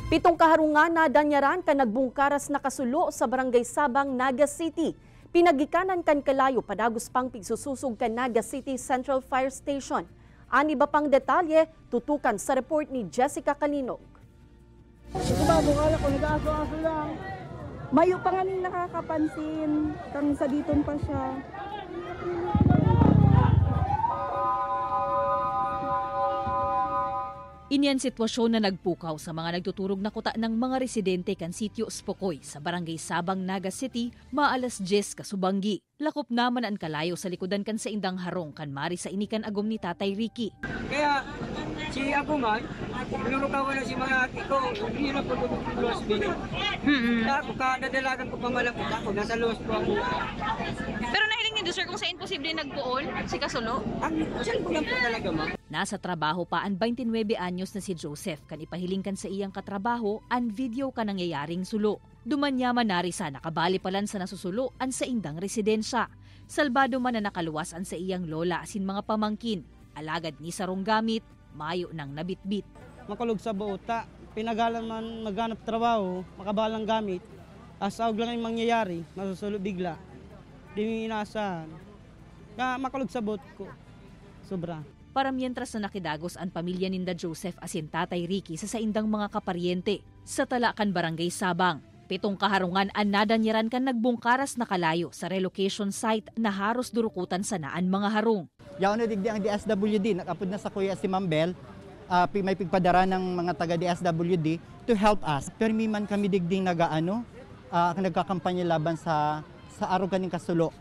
Pitong kaharungan na danyaran kan nagbungkaras na kasulo sa Barangay Sabang, Naga City. Pinagikanan kan kalayo padagos pang pigsususog kan Naga City Central Fire Station. Ani ba pang detalye, tutukan sa report ni Jessica Kalinog. Nag-aso-aso lang. Mayo pa nga ning nakakapansin. Kang sa diton pa siya. Iniyan sitwasyon na nagpukaw sa mga nagtuturog na kuta ng mga residente kan Sitio Spokoy sa Barangay Sabang, Naga City, maalas 10 kasubanggi. Lakop naman ang kalayo sa likodan kan sa indang harong kan mari sa inikan agom ni Tatay Ricky. Kaya si ako man, lulukawan na si mga iko, hindi na po luwas bili. Ako nadalagan ko pamalapit ako, nasa luwas po ako. Pero nahiling niyo, sir, kung saan posible nagpuol si Kasulo? Saan ko lang po talaga, ma'am? Nasa trabaho pa ang 29 anyos na si Joseph kan ipahiling kan sa iyang katrabaho ang video ka nangyayaring sulo. Dumanyaman narisa nakabali palan sa nasusulo an sa indang residensya. Salbado man na nakaluwas an sa iyang lola asin mga pamangkin. Alagad ni sarong gamit, mayo nang nabitbit. Makulog sa bota, pinagalan man maghanap trabaho, makabalang gamit. Asawag lang yung mangyayari, masusulo bigla. Di mo inaasahan. Kaya makulog sa bot ko. Sobra. Para mientras na nakidagos ang pamilya ninda Joseph asin Tatay Ricky sa saindang mga kaparyente sa Talakan Barangay Sabang. 7 kaharungan ang nadanyaran kan nagbungkaras na kalayo sa relocation site na haros durukutan sa naan mga harong. Yaon na digdi ang DSWD, nakapod na sa kuya si Ma'am Bel, may pigpadara ng mga taga DSWD to help us. Pero may man kami digding nagkakampanya laban sa araw kaning kasulo.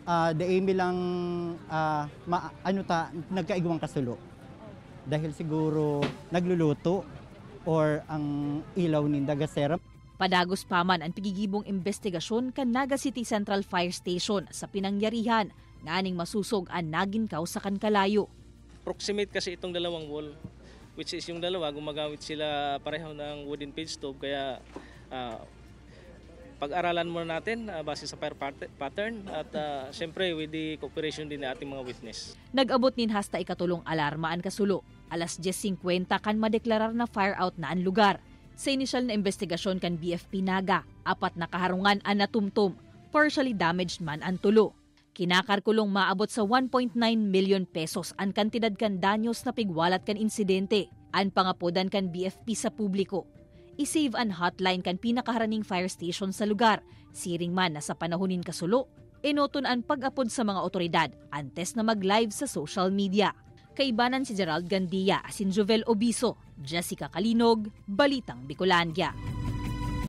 Daimi lang nagkaigwang kasulo. Dahil siguro nagluluto or ang ilaw ni Dagasera. Padagos pa man ang pigigibong investigasyon kan Naga City Central Fire Station sa pinangyarihan nganing masusog ang naginkaw sa kankalayo. Proximate kasi itong dalawang wall, which is yung dalawa gumagamit sila pareho ng wooden page stove, kaya pag-aralan muna natin base sa fire pattern at syempre with the cooperation din ng ating mga witness. Nag-abot nin hasta ikatulong alarma ang kasulo. Alas 10:50 kan madeklarar na fire out na ang lugar. Sa inisyal na investigasyon kan BFP Naga, 4 na kaharungan ang natumtum, partially damaged man ang tulo. Kinakarkulong maabot sa 1.9 million pesos ang kantidad kan danyos na pigwalat kan insidente. Ang pangapodan kan BFP sa publiko. I-save an hotline kan pinakaharaning fire station sa lugar. Siring man na sa panahonin kasulo, inoton ang pag-apod sa mga otoridad antes na mag-live sa social media. Kaibanan si Gerald Gandia, asin Jovel Obiso, Jessica Kalinog, Balitang Bicolandia.